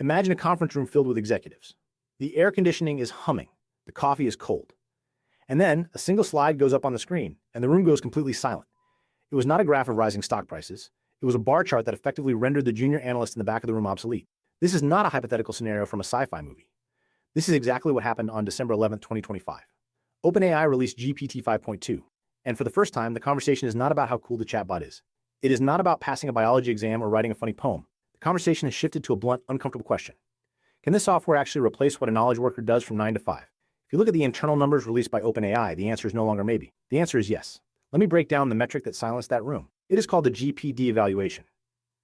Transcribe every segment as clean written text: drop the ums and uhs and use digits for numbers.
Imagine a conference room filled with executives. The air conditioning is humming, the coffee is cold. And then a single slide goes up on the screen, and the room goes completely silent. It was not a graph of rising stock prices. It was a bar chart that effectively rendered the junior analyst in the back of the room obsolete. This is not a hypothetical scenario from a sci-fi movie. This is exactly what happened on December 11th, 2025. OpenAI released GPT-5.2, and for the first time, the conversation is not about how cool the chatbot is. It is not about passing a biology exam or writing a funny poem. The conversation has shifted to a blunt, uncomfortable question. Can this software actually replace what a knowledge worker does from 9 to 5? If you look at the internal numbers released by OpenAI, the answer is no longer maybe. The answer is yes. Let me break down the metric that silenced that room. It is called the GPD evaluation.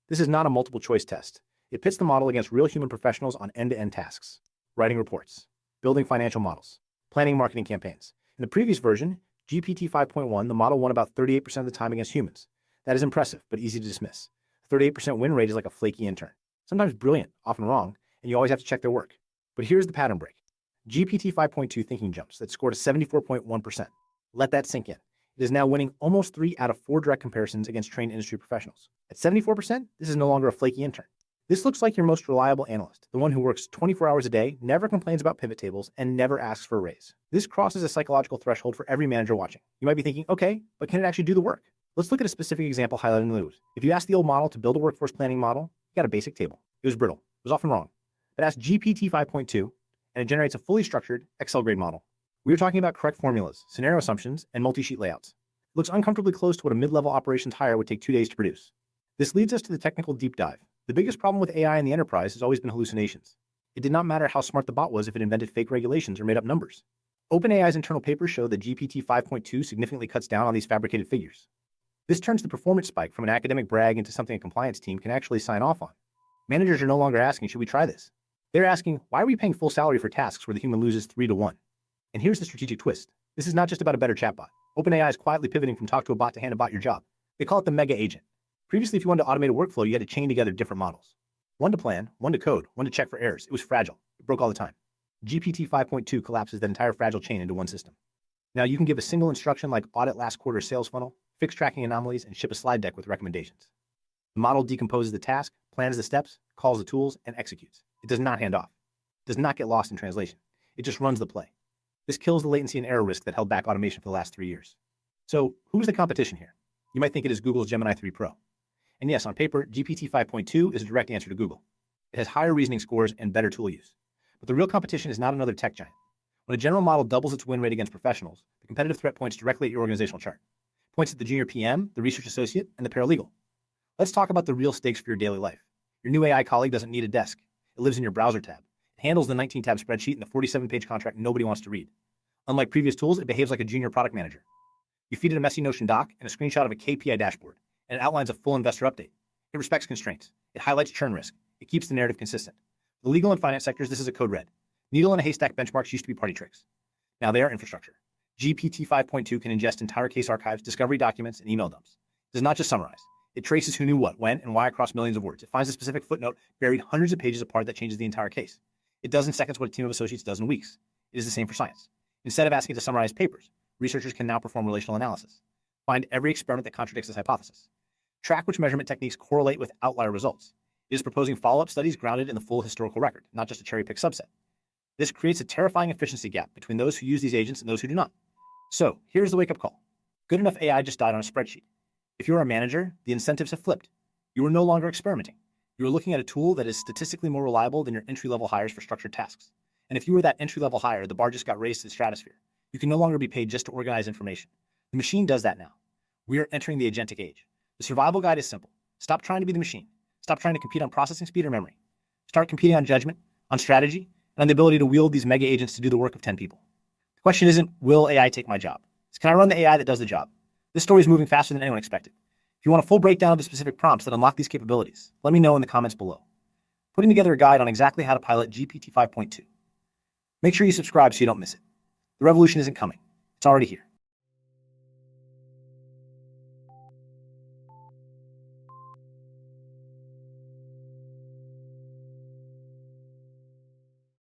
This is not a multiple choice test. It pits the model against real human professionals on end-to-end tasks, writing reports, building financial models, planning marketing campaigns. In the previous version, GPT 5.1, the model won about 38% of the time against humans. That is impressive, but easy to dismiss. A 38% win rate is like a flaky intern. Sometimes brilliant, often wrong, and you always have to check their work. But here's the pattern break. GPT 5.2 thinking jumps that scored a 74.1%. Let that sink in. It is now winning almost 3 out of 4 direct comparisons against trained industry professionals. At 74%, this is no longer a flaky intern. This looks like your most reliable analyst, the one who works 24 hours a day, never complains about pivot tables, and never asks for a raise. This crosses a psychological threshold for every manager watching. You might be thinking, okay, but can it actually do the work? Let's look at a specific example highlighted in the news. If you ask the old model to build a workforce planning model, you got a basic table. It was brittle. It was often wrong. But ask GPT 5.2, and it generates a fully structured Excel-grade model. We are talking about correct formulas, scenario assumptions, and multi-sheet layouts. It looks uncomfortably close to what a mid-level operations hire would take 2 days to produce. This leads us to the technical deep dive. The biggest problem with AI in the enterprise has always been hallucinations. It did not matter how smart the bot was if it invented fake regulations or made up numbers. OpenAI's internal papers show that GPT 5.2 significantly cuts down on these fabricated figures. This turns the performance spike from an academic brag into something a compliance team can actually sign off on. Managers are no longer asking, should we try this? They're asking, why are we paying full salary for tasks where the human loses 3 to 1? And here's the strategic twist. This is not just about a better chatbot. OpenAI is quietly pivoting from talk to a bot to hand a bot your job. They call it the mega agent. Previously, if you wanted to automate a workflow, you had to chain together different models. One to plan, one to code, one to check for errors. It was fragile. It broke all the time. GPT 5.2 collapses that entire fragile chain into one system. Now you can give a single instruction like audit last quarter's sales funnel, fix tracking anomalies, and ship a slide deck with recommendations. The model decomposes the task, plans the steps, calls the tools, and executes. It does not hand off. It does not get lost in translation. It just runs the play. This kills the latency and error risk that held back automation for the last 3 years. So who's the competition here? You might think it is Google's Gemini 3 Pro. And yes, on paper, GPT 5.2 is a direct answer to Google. It has higher reasoning scores and better tool use. But the real competition is not another tech giant. When a general model doubles its win rate against professionals, the competitive threat points directly at your organizational chart. It points at the junior PM, the research associate, and the paralegal. Let's talk about the real stakes for your daily life. Your new AI colleague doesn't need a desk. It lives in your browser tab. It handles the 19-tab spreadsheet and the 47-page contract nobody wants to read. Unlike previous tools, it behaves like a junior product manager. You feed it a messy Notion doc and a screenshot of a KPI dashboard, and it outlines a full investor update. It respects constraints. It highlights churn risk. It keeps the narrative consistent. For the legal and finance sectors, this is a code red. Needle and a haystack benchmarks used to be party tricks. Now they are infrastructure. GPT 5.2 can ingest entire case archives, discovery documents, and email dumps. It does not just summarize. It traces who knew what, when, and why across millions of words. It finds a specific footnote buried hundreds of pages apart that changes the entire case. It does in seconds what a team of associates does in weeks. It is the same for science. Instead of asking it to summarize papers, researchers can now perform relational analysis. Find every experiment that contradicts this hypothesis. Track which measurement techniques correlate with outlier results. It is proposing follow-up studies grounded in the full historical record, not just a cherry-picked subset. This creates a terrifying efficiency gap between those who use these agents and those who do not. So here's the wake-up call. Good enough AI just died on a spreadsheet. If you're a manager, the incentives have flipped. You are no longer experimenting. You are looking at a tool that is statistically more reliable than your entry-level hires for structured tasks. And if you were that entry-level hire, the bar just got raised to the stratosphere. You can no longer be paid just to organize information. The machine does that now. We are entering the agentic age. The survival guide is simple. Stop trying to be the machine. Stop trying to compete on processing speed or memory. Start competing on judgment, on strategy, and on the ability to wield these mega agents to do the work of 10 people. The question isn't, will AI take my job? It's, can I run the AI that does the job? This story is moving faster than anyone expected. If you want a full breakdown of the specific prompts that unlock these capabilities, let me know in the comments below. Putting together a guide on exactly how to pilot GPT 5.2. Make sure you subscribe so you don't miss it. The revolution isn't coming. It's already here.